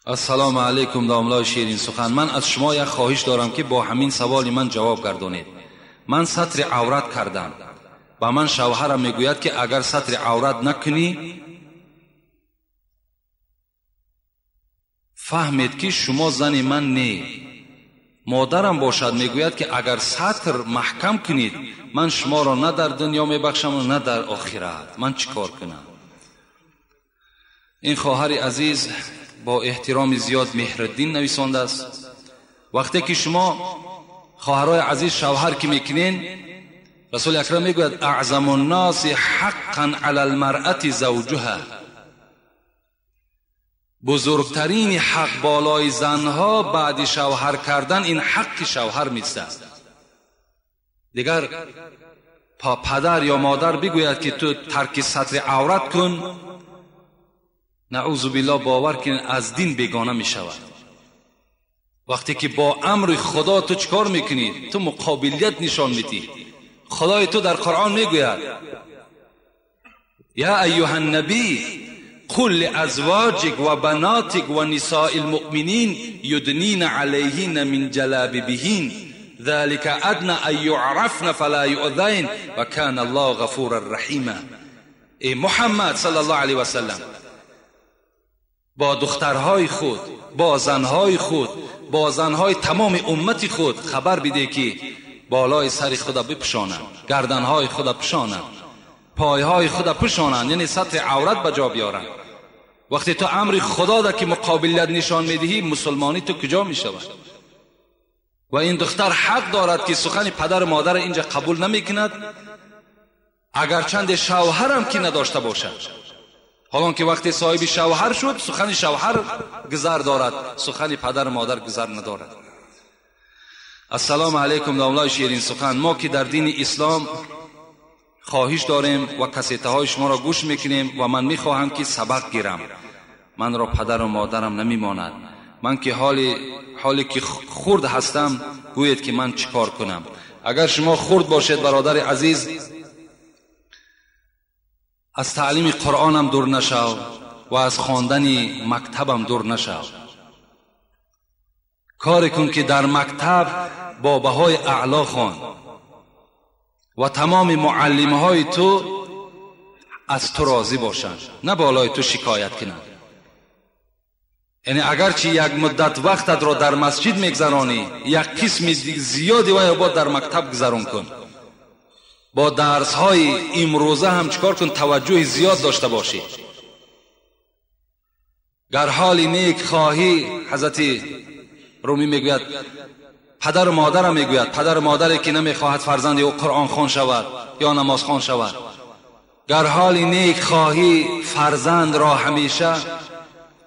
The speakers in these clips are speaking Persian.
السلام علیکم داملای شیرین سخن. من از شما یک خواهش دارم که با همین سوال من جواب گردانید. من ستر عورت کردم و من شوهرم میگوید که اگر ستر عورت نکنی فهمید که شما زن من نی. مادرم باشد میگوید که اگر ستر محکم کنید من شما را نه در دنیا میبخشم و نه در آخرت. من چیکار کنم؟ این خواهر عزیز با احترام زیاد مهرالدین نویسنده است. وقتی که شما خواهرای عزیز شوهر که میکنین، رسول اکرم میگوید اعظم الناس حقا علی المرأة زوجها، بزرگترین حق بالای زنها بعد شوهر کردن این حق شوهر میست. دیگر پدر یا مادر بگوید که تو ترک ستر عورت کن، نعوذ بالله باور کن از دین بیگانه می شود. وقتی که با امر خدا تو چکار میکنی؟ تو مقابلیت نشان میدی. خدای تو در قرآن میگوید یا ایها النبی قل لازواجک و بناتک و نساء المؤمنین یدنین علیهن من جلابیبهن ذلك ادنى ان يعرفن فلا يؤذين و کان الله غفورا رحیما. ای محمد صلی الله علیه و سلم، با دخترهای خود، با زنهای خود، با زنهای تمام امت خود خبر بده که بالای سر خدا بپوشانند، گردنهای خدا بپوشانند، پایهای خدا بپوشانند، یعنی سطر عورت به جا بیارند. وقتی تو امر خدا را که مقابلیت نشان میدهی، مسلمانی تو کجا میشود؟ و این دختر حق دارد که سخن پدر و مادر اینجا قبول نمیکند، اگرچند شوهرم که نداشته باشد. حالان که وقتی صاحب شوهر شد سخن شوهر گذر دارد، سخن پدر و مادر گذر ندارد. السلام علیکم داملای شیرین سخن. ما که در دین اسلام خواهش داریم و کسیته های شما را گوش میکنیم و من میخواهم که سبق گیرم. من را پدر و مادرم نمیماند. من که حالی که خرد هستم گوید که من چیکار کنم. اگر شما خرد باشید برادر عزیز، از تعلیم قرآنم دور نشو و از خواندن مکتبم دور نشو. کاری کن که در مکتب با بهای اعلا خوان و تمام معلمهای تو از تو راضی باشند، نه بالای تو شکایت کنند. یعنی اگرچه یک مدت وقتت را در مسجد میگذرانی، یک قسم زیادی و با در مکتب گذران کن. با درس های امروزه هم چکار کن؟ توجه زیاد داشته باشی. گر حال نیک خواهی، حضرت رومی میگوید پدر و مادر هم میگوید، پدر و مادری که نمیخواهد فرزند او قرآن خوان شود یا نماز خوان شود، گر حال نیک خواهی فرزند را همیشه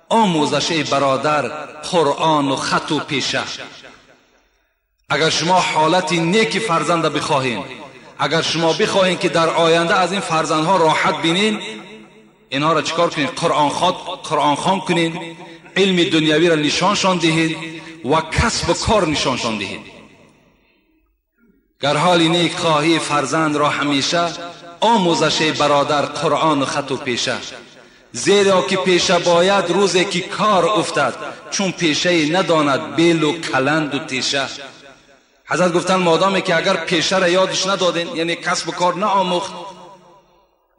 آموزش برادر قرآن و خط و پیشه. اگر شما حالت نیک فرزند بخواهید، اگر شما بخواهید که در آینده از این فرزندها راحت بینین، اینها را چیکار کنید؟ قرآن خوان کنید، علم دنیوی را نشانشان دهید و کسب و کار نشانشان دهید. گر حال نیک خواهی فرزند را همیشه آموزش برادر قرآن و خط و پیشه. زیرا که پیشه باید روزی که کار افتد، چون پیشه نداند بیل و کلند و تیشه. حضرت گفتن مادامی که اگر پیشه را یادش ندادین، یعنی کسب و کار نآموخت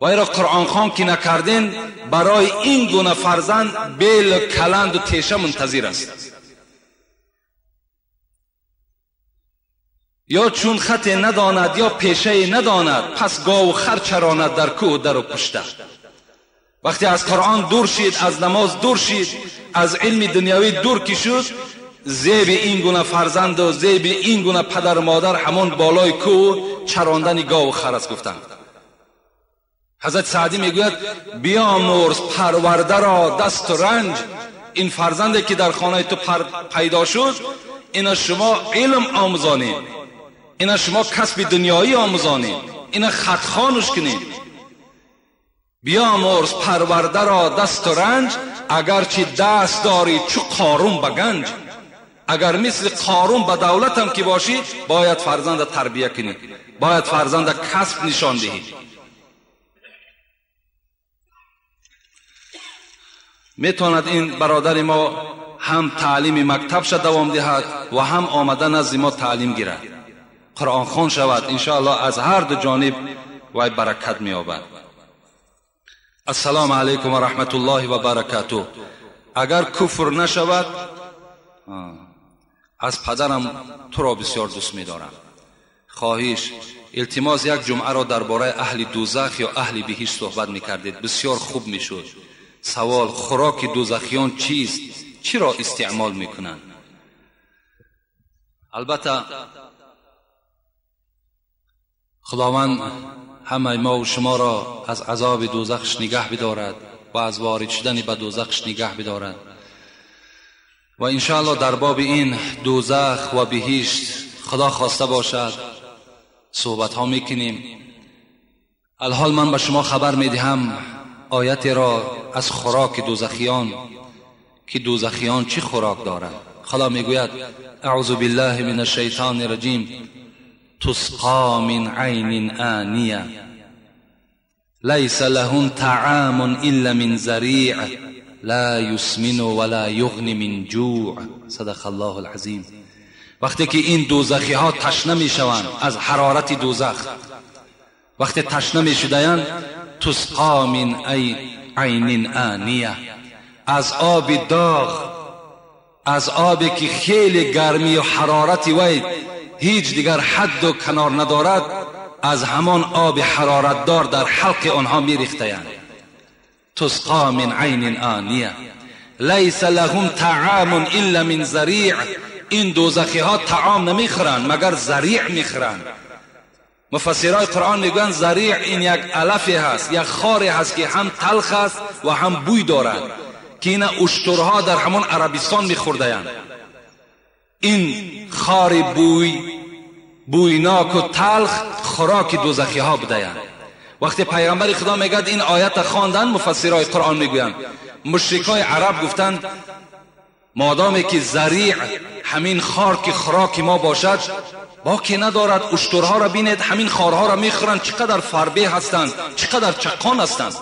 و ایرا قرآن خوان که نکردین، برای این گونه فرزند بیل و کلند و تیشه منتظر است. یا چون خط نداند یا پیشه نداند، پس گاو و خر چراند در کوه در و پشته. وقتی از قرآن دور شید، از نماز دور شید، از علم دنیوی دور کی شد، زیب این گونه فرزند و زیب این گونه پدر و مادر همون بالای کوه چراندن گاو و خر است. گفتند حضرت سعدی میگوید بیامرز پرورده را دست و رنج. این فرزندی که در خانه تو پیدا شد، اینا شما علم آموزانید، اینا شما کسب دنیایی آموزانید، اینا خط خوانش کنید. بیامرز پرورده را دست و رنج، اگرچه دست داری چو قارون به گنج. اگر مثل قارون به دولت هم که باشی، باید فرزند تربیه کنی، باید فرزند کسب نشان دهی. میتواند این برادر ما هم تعلیم مکتبش دوام دهد و هم آمده نزد ما تعلیم گیرد، قرآن خوان شود. انشاءالله از هر دو جانب وای برکت می‌یابد. السلام علیکم و رحمت الله و برکاته. اگر کفر نشود، از پدرم تو را بسیار دوست می‌دارم. خواهش التماس یک جمعه را درباره اهل دوزخ یا اهل بهشت صحبت می‌کردید، بسیار خوب می‌شد. سوال: خوراک دوزخیان چیست؟ چی را استعمال می‌کنند؟ البته خداوند همه ما و شما را از عذاب دوزخش نگه بدارد و از وارد شدن به دوزخش نگه بدارد و انشاءالله در باب این دوزخ و بهشت خدا خواسته باشد صحبت ها میکنیم. الحال من به شما خبر میدهم آیت را از خوراک دوزخیان که دوزخیان چی خوراک دارند. خدا میگوید: اعوذ بالله من الشیطان الرجیم تسقى من عین آنیه لیس لهم طعام الا من ذریع لا یسمن ولا یغنی من جوع. صدق الله العظیم. وقتی که این دوزخی ها تشنه می شوند از حرارت دوزخ، وقتی تشنه می شدند، تسقى من عین آنیه، از آب داغ، از آبی که خیلی گرمی و حرارتی وی هیچ دیگر حد و کنار ندارد، از همان آب حرارت دار در حلق آنها می ریختند. تسقى من عین آنیه لیس لهم طعام الا من ذریع. این دوزخی ها طعام نمیخورند مگر ذریع میخورند. مفسرای قرآن میگویند ذریع این یک علفی هست، یک خاری هست که هم تلخ است و هم بوی دارد، که این اشترها در همان عربستان میخوردند. این خار بویناک و تلخ خوراک دوزخی ها بدهند. وقتی پیغمبر خدا میگد این آیت خواندن، مفسرای قرآن میگویند مشرکای عرب گفتند مادامی که ذریع همین خار که خوراک ما باشد باکی ندارد، اشترها را بینید همین خارها را میخورند، چقدر فربه هستند، چقدر چقان هستند.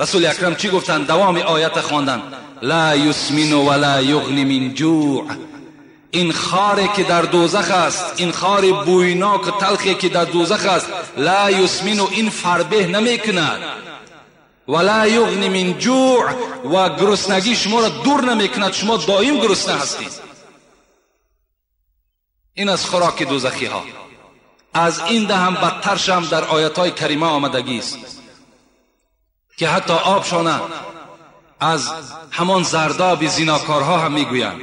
رسول اکرم چی گفتند؟ دوام آیت خواندند: لا یسمن ولا یغنی من جوع. این خاری که در دوزخ است، این خار بویناک و تلخی که در دوزخ است، لا یسمن، این فربه نمی کند، ولا یغنی من جوع، و گرسنگی شما را دور نمی کند، شما دائم گرسنه هستید. این از خوراک دوزخی ها. از این ده هم بدترش هم در آیات های کریمه آمدگی است که حتی آبشانه از همان زرداب زیناکارها هم میگویند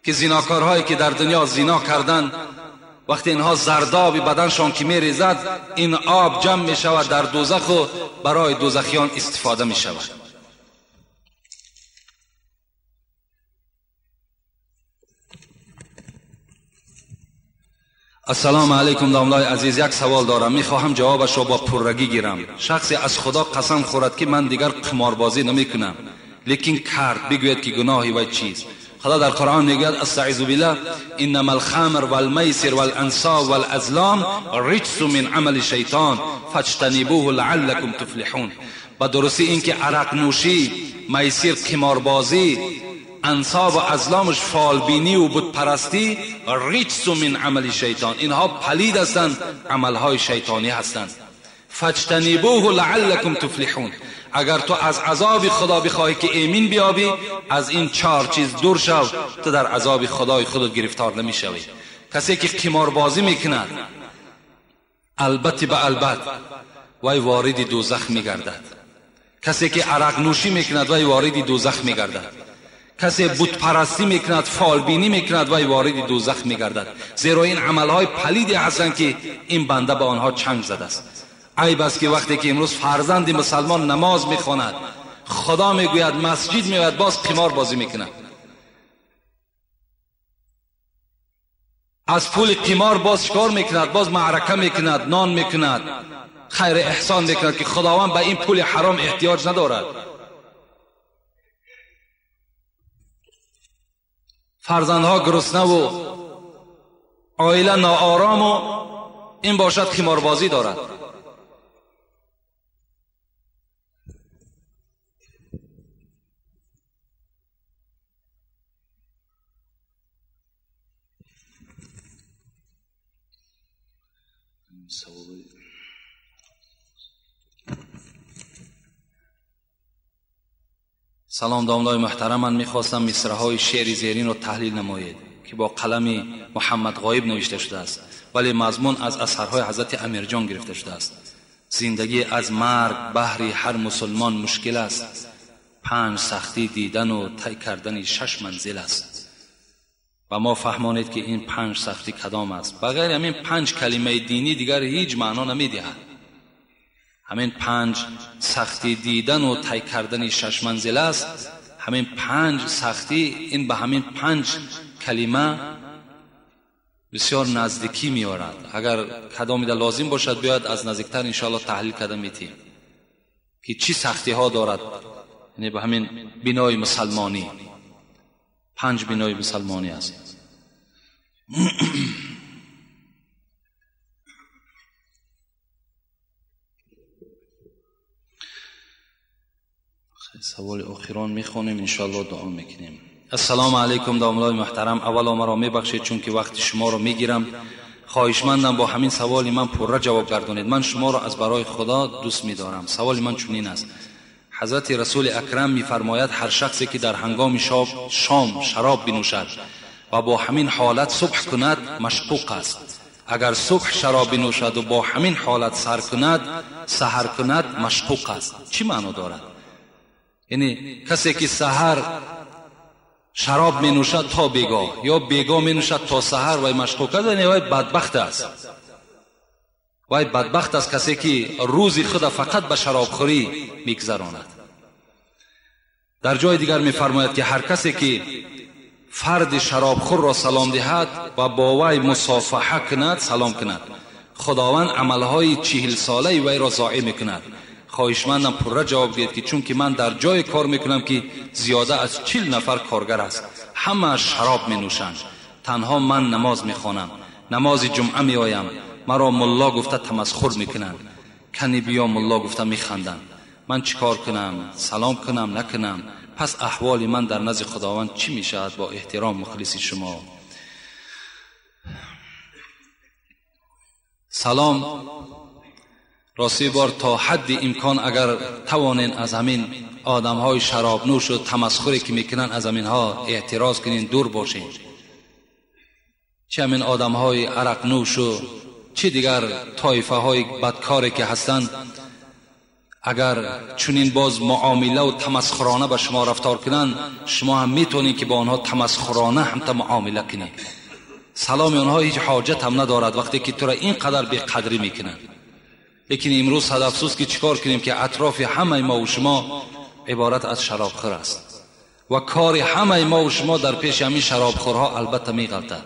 که زیناکارهایی که در دنیا زینا کردند، وقتی اینها زرداب بدنشان که میریزد، این آب جمع می شود در دوزخ و برای دوزخیان استفاده می شود. السلام علیکم داملای عزیز، یک سوال دارم، میخواهم جوابش را با پررگی گیرم. شخصی از خدا قسم خورد که من دیگر قماربازی نمی کنم، لیکن کرد، بگوید که گناهی و چیز. خدا در قرآن میگوید: استعیذ بالله انما الخمر والمیسر والانصاب والازلام رجس من عمل شیطان فاجتنبوه لعلکم تفلحون. با درستی این که عرق نوشی، میسر قماربازی، انصاب و ازلامش فالبینی و بت پرستی، رجس من عمل شیطان، اینها پلید هستند، عملهای شیطانی هستند. فاجتنبوه لعلکم تفلحون. اگر تو از عذاب خدا بخواهی که ایمن بیابی، از این چهار چیز دور شو، تو در عذاب خدای خودت گرفتار نمی شوی. کسی که قماربازی میکند، البته به البته وی وارد دوزخ میگردد. کسی که عرق نوشی میکند وی وارد دوزخ میگردد. کسی بت پرستی میکند، فالبینی میکند وی وارد دوزخ میگردد. زیرا این عملهای پلیدی هستند که این بنده به آنها چنگ زده است. عیب است که وقتی که امروز فرزند مسلمان نماز میخواند، خدا میگوید، مسجد میگوید، باز قمار بازی میکند. از پول قمار باز کار میکند، باز معرکه میکند، نان میکند، خیر احسان میکند که خداوند به این پول حرام احتیاج ندارد. فرزندها گرسنه و عائله ناآرام و این باشد قماربازی دارد. سلام داملای محترم، من میخواستم مصرع‌های شعر زیرین رو تحلیل نمایید که با قلم محمد غایب نوشته شده است، ولی مضمون از اثرهای حضرت امیرجان گرفته شده است. زندگی از مرگ بهر هر مسلمان مشکل است، 5 سختی دیدن و طی کردن 6 منزل است. و ما فهمانید که این 5 سختی کدام است. بغیر همین 5 کلمه دینی دیگر هیچ معنا نمیدهد. همین 5 سختی دیدن و طی کردن 6 منزل است. همین 5 سختی این به همین 5 کلمه بسیار نزدیکی می‌آورد. اگر کدامی لازم باشد بیاید از نزدیکتر انشاءالله تحلیل کردن میتیم که چی سختی ها دارد. یعنی به همین بنای مسلمانی 5 بنای مسلمانی است. سوال اخیران میخونیم انشاءالله دعا میکنیم. السلام علیکم داملای محترم، اولا مرا میبخشید چون که وقت شما رو میگیرم. خواهشمندم با همین سوالی من پره جواب گردانید. من شما را از برای خدا دوست می‌دارم. سوال من چنین است: حضرت رسول اکرم می‌فرماید هر شخصی که در هنگام شام شراب بنوشد و با همین حالت صبح کند مشکوک است. اگر صبح شراب بنوشد و با همین حالت سحر کند مشکوک است. چی معنی دارد؟ یعنی کسی که سحر شراب می نوشد تا بیگاه یا بیگاه می نوشد تا سحر و مشکوک است، یعنی وای بدبخت است. وای بدبخت است کسی که روزی خود فقط به شراب خوری میگذراند. در جای دیگر می فرماید که هر کسی که فرد شراب خور را سلام دهد و با وی مصافحه کند سلام کند، خداوند عملهای 40 ساله وی را ضایع میکند. خواهشمندم پره جواب دهید که چون که من در جای کار میکنم که زیاده از 40 نفر کارگر است، همه شراب می نوشند، تنها من نماز میخوانم، نماز جمعه می آیم، مرا ملا گفته تمسخر میکنند، کنی بیا ملا گفته میخندند. من چیکار کنم؟ سلام کنم نکنم؟ پس احوال من در نزد خداوند چی میشود؟ با احترام مخلص شما. سلام. راستی بار تا حد امکان اگر توانین از همین آدم های شراب نوش و تمسخری که میکنن از همین ها اعتراض کنین، دور باشین. چه همین آدم های عرق نوش و چه دیگر طایفه های بدکاری که هستند، اگر چنین باز معامله و تمسخرانه به شما رفتار کنن، شما هم میتونین که با آنها تمسخرانه هم معامله کنین. سلام آنها هیچ حاجت هم ندارد وقتی که تو را اینقدر بی قدری میکنن. لیکن امروز صد افسوس که چیکار کنیم که اطراف همه ما و شما عبارت از شرابخور است و کار همه ما و شما در پیش همین شرابخورها البته میغلطد.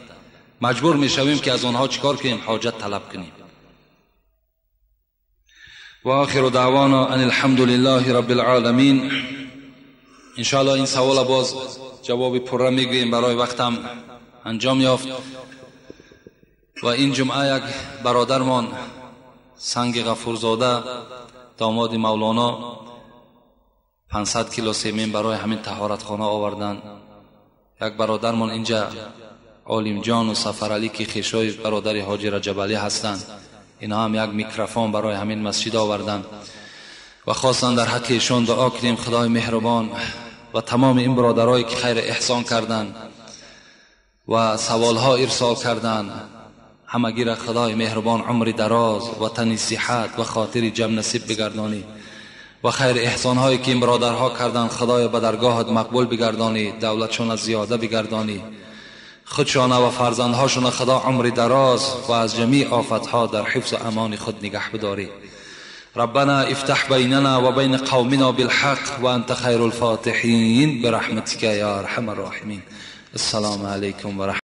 مجبور میشویم که از آنها چیکار کنیم؟ حاجت طلب کنیم. و آخر دعوانا ان الحمد لله رب العالمین. انشاءالله این سوال باز جواب پره میگوییم برای وقتم انجام یافت. و این جمعه یک برادرمان سنگ غفورزاده داماد مولانا 500 کیلو سیمین برای همین طهارت خانه آوردن. یک برادرمان اینجا عالم جان و سفر علی که خیشای برادر حاجی رجب علی هستند، اینا هم یک میکروفون برای همین مسجد آوردن و خواستن در حق ایشون دعا کنیم خدای مهربان و تمام این برادرایی که خیر احسان کردند و سوالها ارسال کردند، همگی را خدای مهربان عمر دراز و تن صحت و خاطر جمع نصیب بگردانی و خیر احسانهایی که این برادرها کردند خدای به درگاهت مقبول بگردانی، دولتشون از زیاده بگردانی، خودشان و فرزندهاشون خدا عمر دراز و از جمیع آفتها در حفظ و امان خود نگه بداری. ربنا افتح بیننا و بین قومنا بالحق و انت خیر الفاتحین برحمتك یا ارحم الراحمین. السلام علیکم و رحمت